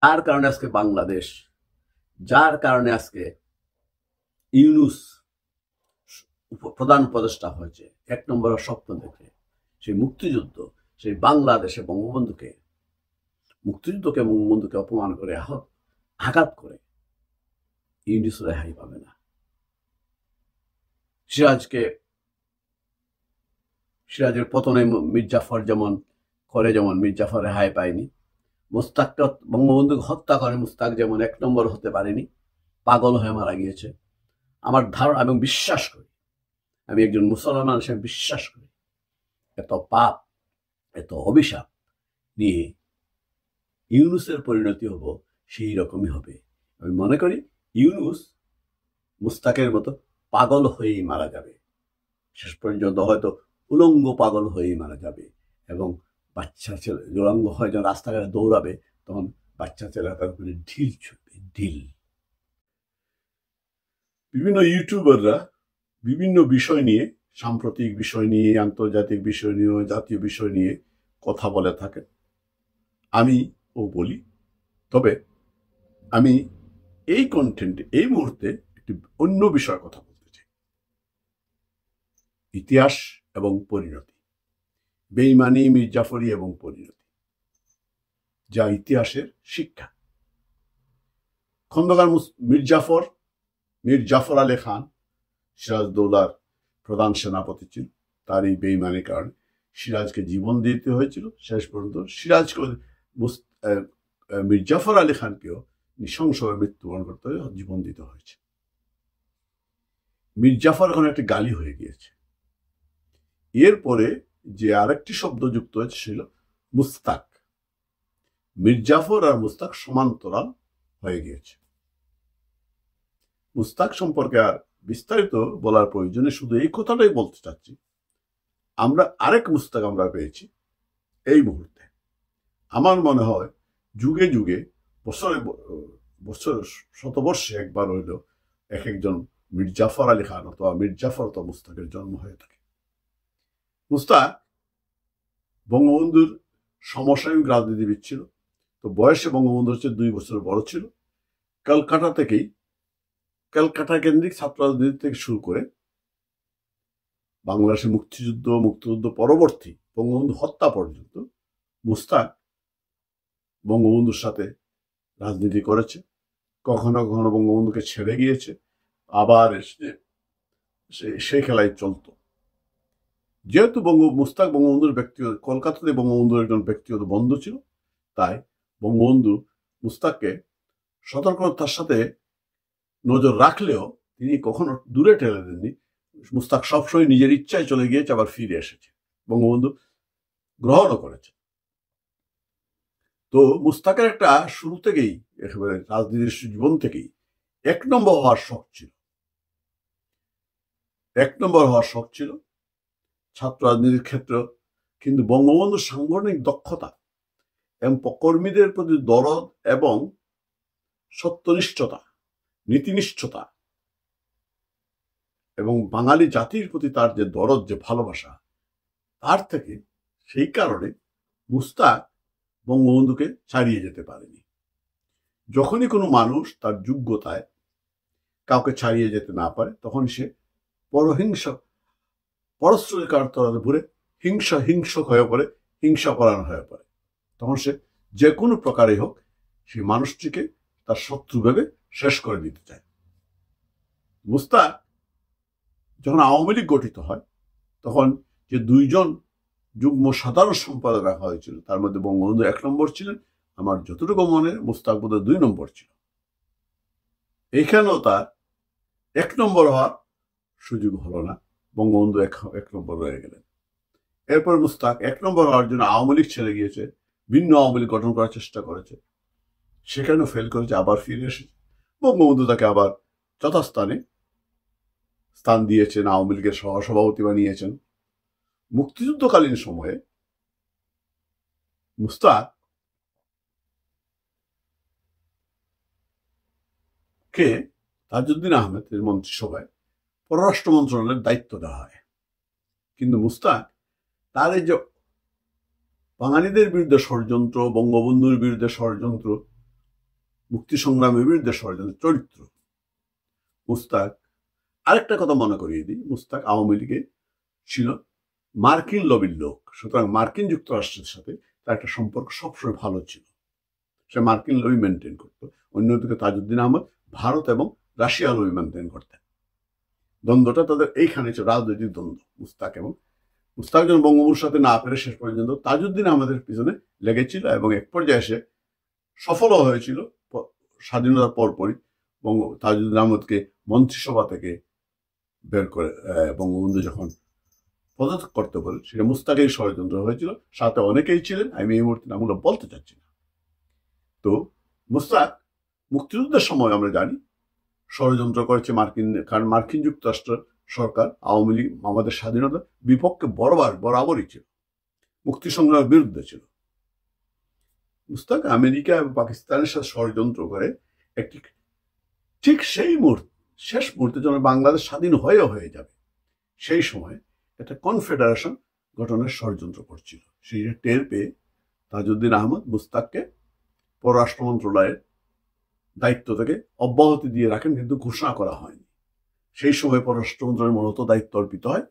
যার কারণে আজকে বাংলাদেশ, যার কারণে আজকে ইউনূস প্রধান উপদেষ্টা হয়েছে, এক নম্বরের স্বপ্ন দেখে সেই মুক্তিযুদ্ধ, সেই বাংলাদেশে মুক্তিযুদ্ধকে বঙ্গবন্ধুকে অপমান করে আঘাত করে ইউনূস রেহাই পাবে না। সিরাজের পতনে মির্জাফর যেমন মির্জাফর রেহাই পায়নি, মুস্তাককে বঙ্গবন্ধুকে হত্যা করে মুস্তাক যেমন এক নম্বর হতে পারেনি, পাগল হয়ে মারা গিয়েছে। আমার ধারণা এবং বিশ্বাস করি, আমি একজন মুসলমান হিসেবে বিশ্বাস করি, এত পাপ, এত অভিশাপ নিয়ে ইউনূসের পরিণতি হবো সেই রকমই হবে। আমি মনে করি ইউনূস মুস্তাকের মতো পাগল হয়েই মারা যাবে, শেষ পর্যন্ত হয়তো উলঙ্গ পাগল হয়েই মারা যাবে। এবং বাচ্চা ছেলে উলঙ্গ হয় যখন রাস্তাঘাটে দৌড়াবে, তখন বাচ্চা ছেলেরা তার উপরে ঢিল ছুটবে, ঢিল। বিভিন্ন ইউটিউবাররা বিভিন্ন বিষয় নিয়ে, সাম্প্রতিক বিষয় নিয়ে, আন্তর্জাতিক বিষয় নিয়ে, জাতীয় বিষয় নিয়ে কথা বলে থাকে, আমিও বলি। তবে আমি এই কন্টেন্টে এই মুহূর্তে একটি অন্য বিষয়ে কথা বলতে চাই, ইতিহাস এবং পরিণতি, বেঈমানি, মির্জাফরি এবং পরিণতি, যা ইতিহাসের শিক্ষা। খন্দকার মীর জাফর আলী খান সিরাজদৌলার প্রধান সেনাপতি ছিল। তার এই বেঈমানির কারণে সিরাজকে জীবন দিতে হয়েছিল। শেষ পর্যন্ত সিরাজকে মীর জাফর আলী খানকেও নৃশংসভাবে মৃত্যুবরণ করতে হয়ে জীবন দিতে হয়েছে। মীর জাফর এখন একটি গালি হয়ে গিয়েছে। এরপরে যে আরেকটি শব্দ যুক্ত হয়েছে ছিল মুস্তাক। মীর জাফর আর মুস্তাক সমান্তরাল হয়ে গিয়েছে। মুস্তাক সম্পর্কে আর বিস্তারিত বলার প্রয়োজনে শুধু এই কথাটাই বলতে চাচ্ছি, আমরা আরেক মুস্তাক আমরা পেয়েছি এই মুহূর্তে। আমার মনে হয় যুগে যুগে, শতবর্ষে একবার হইল এক একজন মীর জাফর আলী খান অথবা মীর জাফর অথবা মুস্তাকের জন্ম হয়ে থাকে। মুস্তাক বঙ্গবন্ধুর সমসাময়িক রাজনীতিবিদ ছিল। তো বয়সে বঙ্গবন্ধুর হচ্ছে 2 বছর বড় ছিল। ক্যালকাটা কেন্দ্রিক ছাত্র রাজনীতি থেকে শুরু করে বাংলাদেশের মুক্তিযুদ্ধ পরবর্তী বঙ্গবন্ধু হত্যা পর্যন্ত মুস্তাক বঙ্গবন্ধুর সাথে রাজনীতি করেছে। কখনো কখনো বঙ্গবন্ধুকে ছেড়ে গিয়েছে, আবার সেই খেলায় চলত। যেহেতু মুস্তাক বঙ্গবন্ধুর কলকাতাতে বঙ্গবন্ধুর একজন ব্যক্তিগত বন্ধু ছিল, তাই বঙ্গবন্ধু মুস্তাককে সতর্কতার সাথে নজর রাখলেও তিনি কখনো দূরে ঠেলে দেননি। মুস্তাক সবসময় নিজের ইচ্ছায় চলে গিয়েছে, আবার ফিরে এসেছে, বঙ্গবন্ধু গ্রহণও করেছে। তো মুস্তাকের একটা শুরু থেকেই, একেবারে রাজনীতির জীবন থেকেই এক নম্বর হওয়ার শখ ছিল ছাত্র রাজনীতির ক্ষেত্রে। কিন্তু বঙ্গবন্ধুর সাংগঠনিক দক্ষতা এবং কর্মীদের প্রতি দরদ এবং সত্যনিষ্ঠতা, নীতিনিষ্ঠতা এবং বাঙালি জাতির প্রতি তার যে দরদ, যে ভালোবাসা, তার থেকে সেই কারণে মুস্তাক বঙ্গবন্ধুকে ছাড়িয়ে যেতে পারেনি। যখনই কোনো মানুষ তার যোগ্যতায় কাউকে ছাড়িয়ে যেতে না পারে, তখন সে পরশ্রীকারতায় ভরে হিংসক হয়ে পড়ে, হিংসাপরায়ণ হয়ে পড়ে। তখন সে যে কোনো প্রকারে হোক সেই মানুষটিকে তার শত্রু ভেবে শেষ করে দিতে চায়। মুস্তাক যখন আওয়ামী লীগ গঠিত হয়, তখন যে 2 জন যুগ্ম সাধারণ সম্পাদক রাখা হয়েছিল, তার মধ্যে বঙ্গবন্ধু 1 নম্বর ছিলেন। আমার যতটুকু মনে, মুস্তাক বোধহয় 2 নম্বর ছিল। এইখানেও তার 1 নম্বর হওয়ার সুযোগ হলো না, বঙ্গবন্ধু 1 নম্বর রয়ে গেলেন। এরপর মুস্তাক 1 নম্বর হওয়ার জন্য আওয়ামী লীগ ছেড়ে গিয়েছে, ভিন্ন আওয়ামী লীগ গঠন করার চেষ্টা করেছে, সেখানেও ফেল করেছে, আবার ফিরে এসেছে। বঙ্গবন্ধু তাকে আবার যথাস্থানে স্থান দিয়েছেন, আওয়ামী লীগের সহসভাপতি বানিয়েছেন। মুক্তিযুদ্ধকালীন সময়ে মুস্তাক কে তাজউদ্দিন আহমেদের মন্ত্রিসভায় পররাষ্ট্র মন্ত্রণালয়ের দায়িত্ব দেওয়া হয়। কিন্তু মুস্তাক তার এই যে বাঙালিদের বিরুদ্ধে ষড়যন্ত্র, বঙ্গবন্ধুর বিরুদ্ধে ষড়যন্ত্র, মুক্তি সংগ্রামের বিরুদ্ধে ষড়যন্ত্রের চরিত্র। মুস্তাক, আরেকটা কথা মনে করিয়ে দিই, মুস্তাক আওয়ামী লীগে ছিল মার্কিন লবির লোক, সুতরাং মার্কিন যুক্তরাষ্ট্রের সাথে তার একটা সম্পর্ক সবসময় ভালো ছিল, সে মার্কিন লবি মেনটেন করত। অন্যদিকে তাজউদ্দিন আহমদ ভারত এবং রাশিয়া লবি মেনটেন করতেন। দ্বন্দ্বটা তাদের এইখানে ছিল, রাজনৈতিক দ্বন্দ্ব। মুস্তাক যখন বঙ্গবন্ধুর সাথে না পেরে শেষ পর্যন্ত তাজউদ্দিন আহমদের পিছনে লেগেছিল এবং এক পর্যায়ে এসে সফলও হয়েছিল। স্বাধীনতার পরপরই তাজউদ্দিন আহমদকে মন্ত্রিসভা থেকে বের করে বঙ্গবন্ধু যখন পদত্যাগ করতে বলে, সেটা মুস্তাকের ষড়যন্ত্র হয়েছিল, সাথে অনেকেই ছিলেন, আমি এই মুহূর্তে নামগুলো বলতে চাচ্ছি না। তো মুস্তাক মুক্তিযুদ্ধের সময় আমরা জানি ষড়যন্ত্র করেছে কারণ মার্কিন যুক্তরাষ্ট্র সরকার আওয়ামী লীগ আমাদের স্বাধীনতার বিপক্ষে বরাবরই ছিল, মুক্তি সংগ্রামের বিরুদ্ধে ছিল। মুস্তাক আমেরিকা এবং পাকিস্তানের সাথে ষড়যন্ত্র করে একটি ঠিক সেই মুহূর্তে, শেষ মুহূর্তে যখন বাংলাদেশ স্বাধীন হয়ে যাবে, সেই সময় একটা কনফেডারেশন গঠনের ষড়যন্ত্র করছিল। সেইটা টের পেয়ে তাজউদ্দিন আহমদ মুস্তাককে পররাষ্ট্র মন্ত্রণালয়ের দায়িত্ব থেকে অব্যাহতি দিয়ে রাখেন, কিন্তু ঘোষণা করা হয়নি। সেই সময় পররাষ্ট্র মন্ত্রণালয়ের মূলত দায়িত্ব অর্পিত হয়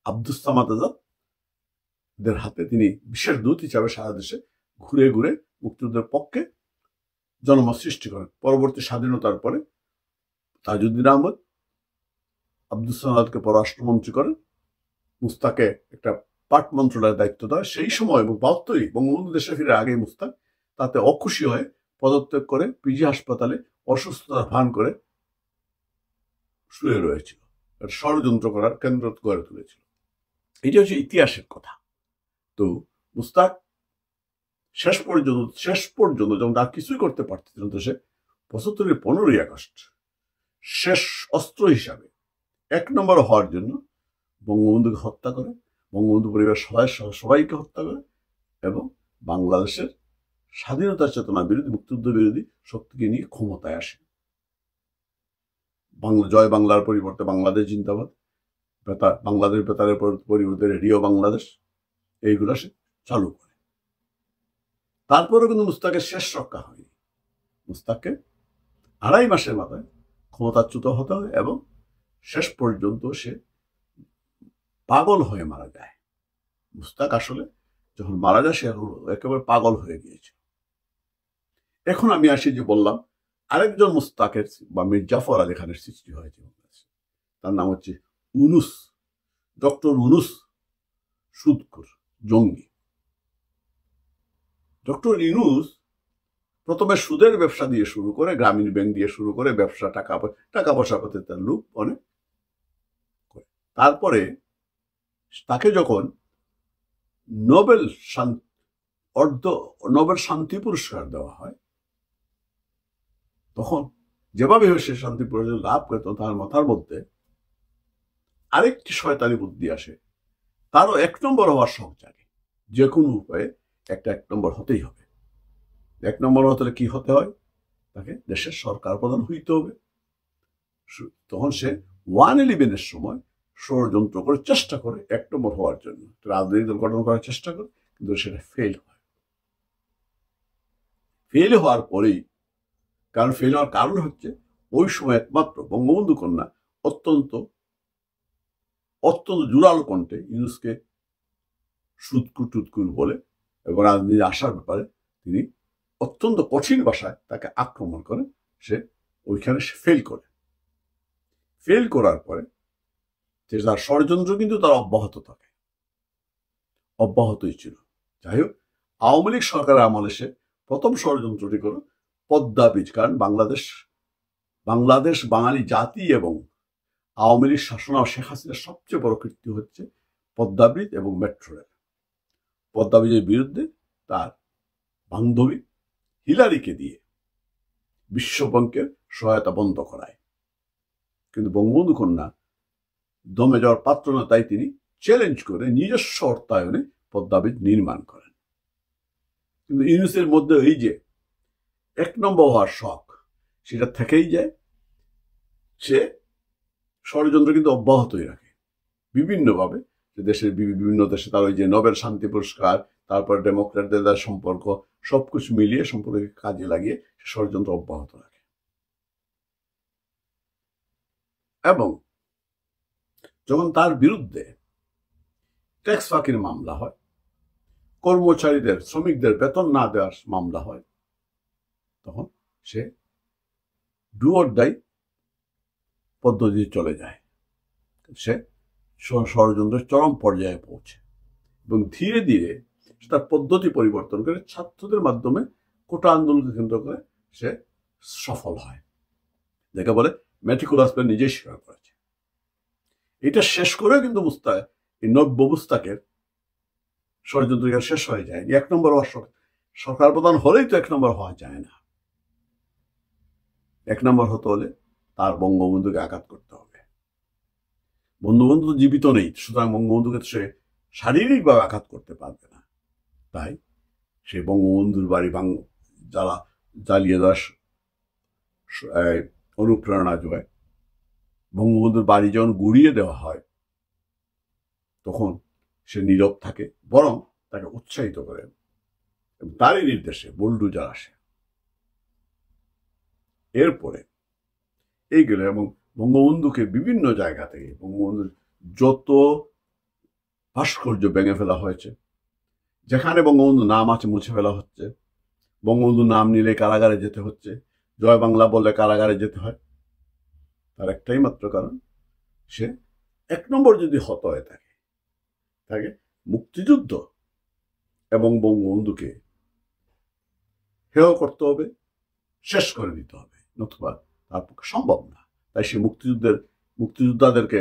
আব্দুস সামাদ আজাদের হাতে। তিনি বিশেষ দূত হিসাবে সারা দেশে ঘুরে ঘুরে মুক্তিযুদ্ধের পক্ষে জনমত সৃষ্টি করেন। পরবর্তী স্বাধীনতার পরে তাজউদ্দিন আহমদ আব্দুস সামাদকে পররাষ্ট্রমন্ত্রী করেন, মুস্তাকে একটা পাট মন্ত্রণালয়ের দায়িত্ব দেয়। সেই সময় এবং ৭২ বঙ্গবন্ধু দেশে ফিরে আগে মুস্তাক তাতে অখুশি হয়ে পদত্যাগ করে পিজি হাসপাতালে অসুস্থতার ভান করে শুয়ে রয়েছিল, ষড়যন্ত্র করার কেন্দ্র গড়ে তুলেছিল। এটা হচ্ছে ইতিহাসের কথা। তো মুস্তাক শেষ পর্যন্ত যখন তার কিছুই করতে পারতেছিল না, তো সে ৭৫ 15ই আগস্ট শেষ অস্ত্র হিসাবে ১ নম্বর হওয়ার জন্য বঙ্গবন্ধুকে হত্যা করে, বঙ্গবন্ধু পরিবার সবাইকে হত্যা করে এবং বাংলাদেশের স্বাধীনতার চেতনা বিরোধী, মুক্তিযুদ্ধ বিরোধী শক্তিকে নিয়ে ক্ষমতায় আসে। জয় বাংলার পরিবর্তে বাংলাদেশ জিন্দাবাদ, বাংলাদেশ বেতারের পরিবর্তে রেডিও বাংলাদেশ, এইগুলো সে চালু করে। তারপরেও কিন্তু মুস্তাকের শেষ রক্ষা হয়নি। মুস্তাককে ২.৫ মাসের মাথায় ক্ষমতাচ্যুত হতে হয় এবং শেষ পর্যন্ত সে পাগল হয়ে মারা যায়। মুস্তাক আসলে যখন মারা যায় সে একেবারে পাগল হয়ে গিয়েছে। এখন আমি আসি যে বললাম আরেকজন মুস্তাকের বা মীর জাফর আলী খানের সৃষ্টি হয়েছে, তার নাম হচ্ছে ইউনুস, ডক্টর ইউনুস, সুদখোর জঙ্গি। ডক্টর ইউনুস প্রথমে সুদের ব্যবসা দিয়ে শুরু করে, গ্রামীণ ব্যাংক দিয়ে শুরু করে ব্যবসা, টাকা পয়সা করতে তার লোক অনেক। তারপরে তাকে যখন নোবেল শান্তি পুরস্কার দেওয়া হয়, তখন যেভাবে সে শান্তি পুরস্কার লাভ করে, তার মাথার মধ্যে আরেকটি শয়তানি বুদ্ধি আসে, তারও ১ নম্বর হওয়ার শখ জাগে। যে কোনো উপায়ে একটা ১ নম্বর হতেই হবে। ১ নম্বর হতে কি হতে হয়, তাকে দেশের সরকার প্রধান হইতে হবে। তখন সে 1/11 সময় ষড়যন্ত্র করে চেষ্টা করে ১ নম্বর হওয়ার জন্য, রাজনৈতিক দল গঠন করার চেষ্টা করে, কিন্তু সেটা ফেল হয়। ফেল হওয়ার পরেই, ফেল হওয়ার কারণ হচ্ছে ওই সময় একমাত্র বঙ্গবন্ধু কন্যা অত্যন্ত জোরালো কণ্ঠে ইউনুসকে সুদকুর বলে এবং রাজনীতি আসার ব্যাপারে তিনি অত্যন্ত কঠিন ভাষায় তাকে আক্রমণ করে। সে ওইখানে ফেল করে। ফেল করার পরে তার ষড়যন্ত্র কিন্তু তার অব্যাহতই ছিল। যাই হোক, আওয়ামী লীগ সরকারের আমলে সে প্রথম ষড়যন্ত্রটি করল পদ্মা ব্রিজ। কারণ বাংলাদেশ বাঙালি জাতি এবং আওয়ামী লীগ শাসন শেখ হাসিনার সবচেয়ে বড় কীর্তি হচ্ছে পদ্মা ব্রিজ এবং মেট্রো রেল। পদ্মা ব্রিজের বিরুদ্ধে তার বান্ধবী হিলারিকে দিয়ে বিশ্বব্যাংকের সহায়তা বন্ধ করায়, কিন্তু বঙ্গবন্ধু কন্যা দমে যাওয়ার পাত্র না, তাই তিনি চ্যালেঞ্জ করে নিজস্ব অর্থায়নে পদ্মা ব্রিজ নির্মাণ করেন। কিন্তু ইউনুসের মধ্যে এই যে ১ নম্বর হওয়ার শখ, সেটা থেকেই যায়। সে ষড়যন্ত্র কিন্তু অব্যাহতই রাখে বিভিন্নভাবে। বিভিন্ন দেশে তার ওই যে নোবেল শান্তি পুরস্কার, তারপর ডেমোক্রেটদের সম্পর্ক, সবকিছু মিলিয়ে সম্পর্কে কাজে লাগিয়ে ষড়যন্ত্র অব্যাহত রাখে। এবং যখন তার বিরুদ্ধে ট্যাক্স ফাঁকির মামলা হয়, কর্মচারীদের শ্রমিকদের বেতন না দেওয়ার মামলা হয়, তখন সে ডু অর ডাই পদ্ধতি চলে যায়। সে ষড়যন্ত্রের চরম পর্যায়ে পৌঁছে এবং ধীরে ধীরে তার পদ্ধতি পরিবর্তন করে ছাত্রদের মাধ্যমে কোটা আন্দোলনকে কেন্দ্র করে সে সফল হয়, যাকে বলে মেটিকুলাস প্ল্যান নিজেই স্বীকার করেছে। এটা শেষ করেও কিন্তু এই নব্য মুস্তাকের ষড়যন্ত্র শেষ হয়ে যায়। এক নম্বর সরকার প্রধান হলেই তো এক নম্বর হওয়া যায় না। এক নম্বর হতে হলে তার বঙ্গবন্ধুকে আঘাত করতে হবে। বঙ্গবন্ধু তো জীবিত নেই, সুতরাং বঙ্গবন্ধুকে সে শারীরিকভাবে আঘাত করতে পারবে না। তাই সে বঙ্গবন্ধুর বাড়ি যারা জ্বালিয়ে দেওয়ার অনুপ্রেরণা যোগায়, বঙ্গবন্ধুর বাড়ি যখন গুড়িয়ে দেওয়া হয় তখন সে নীরব থাকে, বরং তাকে উৎসাহিত করেন। তারই নির্দেশে বুলডুজার আসে। এরপরে এইগুলো এবং বঙ্গবন্ধুকে বিভিন্ন জায়গা থেকে বঙ্গবন্ধুর যত ভাস্কর্য ভেঙে ফেলা হয়েছে, যেখানে বঙ্গবন্ধু নাম আছে মুছে ফেলা হচ্ছে, বঙ্গবন্ধুর নাম নিলে কারাগারে যেতে হচ্ছে, জয় বাংলা বললে কারাগারে যেতে হয়। তার একটাই মাত্র কারণ, সে এক নম্বর যদি হত হয়ে থাকে মুক্তিযুদ্ধ এবং বঙ্গবন্ধুকে হেয় করতে হবে, শেষ করে দিতে হবে, নতুবা তার পক্ষে সম্ভব না। তাই সে মুক্তিযোদ্ধাদেরকে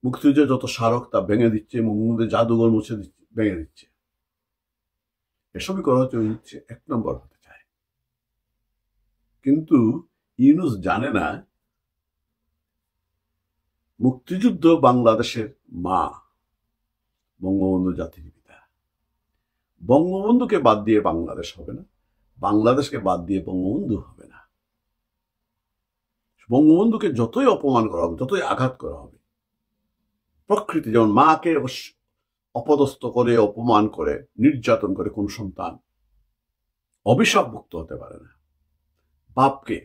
মুক্তিযুদ্ধের যত স্মারক তা ভেঙে দিচ্ছে, বঙ্গবন্ধুদের জাদুঘর মুছে দিচ্ছে, ভেঙে দিচ্ছে। এসবই করা হচ্ছে এক নম্বর হতে চায়। কিন্তু ইউনূস জানে না মুক্তিযুদ্ধ বাংলাদেশের মা, বঙ্গবন্ধু জাতির পিতা। বঙ্গবন্ধুকে বাদ দিয়ে বাংলাদেশ হবে না, বাংলাদেশকে বাদ দিয়ে বঙ্গবন্ধু হবে না। বঙ্গবন্ধুকে যতই অপমান করা হবে, যতই আঘাত করা হবে, প্রকৃতি যেমন মাকে অপদস্থ করে, অপমান করে, নির্যাতন করে কোন সন্তান অভিশাপ মুক্ত হতে পারে না। বাপকে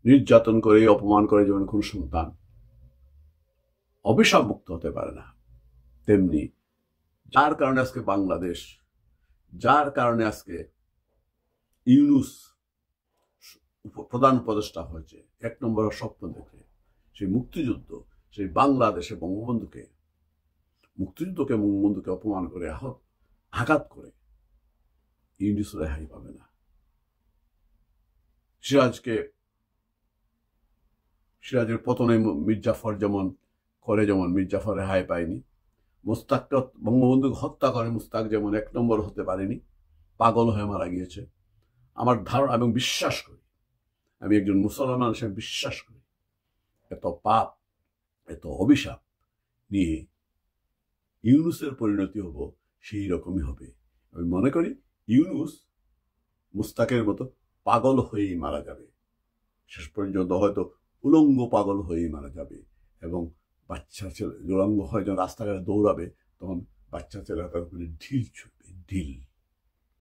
নির্যাতন করে, অপমান করে যেমন কোন সন্তান অভিশাপ মুক্ত হতে পারে না, তেমনি যার কারণে আজকে বাংলাদেশ, যার কারণে আজকে ইউনূস প্রধান উপদেষ্টা হয়েছে, এক নম্বরের স্বপ্ন দেখে সেই মুক্তিযুদ্ধ, সেই বাংলাদেশে বঙ্গবন্ধুকে অপমান করে, আঘাত করে ইউনূস রেহাই পাবে না। সিরাজের পতনে মির্জাফর যেমন মির্জাফর রেহাই পায়নি, মুস্তাককে বঙ্গবন্ধুকে হত্যা করে মুস্তাক যেমন এক নম্বর হতে পারেনি, পাগল হয়ে মারা গিয়েছে। আমার ধারণা এবং বিশ্বাস করি, আমি একজন মুসলমান হিসেবে বিশ্বাস করি, এত পাপ, এত অভিশাপ নিয়ে ইউনূসের পরিণতি হবো সেই রকমই হবে। আমি মনে করি ইউনূস মুস্তাকের মতো পাগল হয়েই মারা যাবে, শেষ পর্যন্ত হয়তো উলঙ্গ পাগল হয়েই মারা যাবে। এবং বাচ্চা ছেলে উলঙ্গ হয় যখন রাস্তাঘাটে দৌড়াবে, তখন বাচ্চা ছেলেরা তার উপরে ঢিল ছুটবে, ঢিল।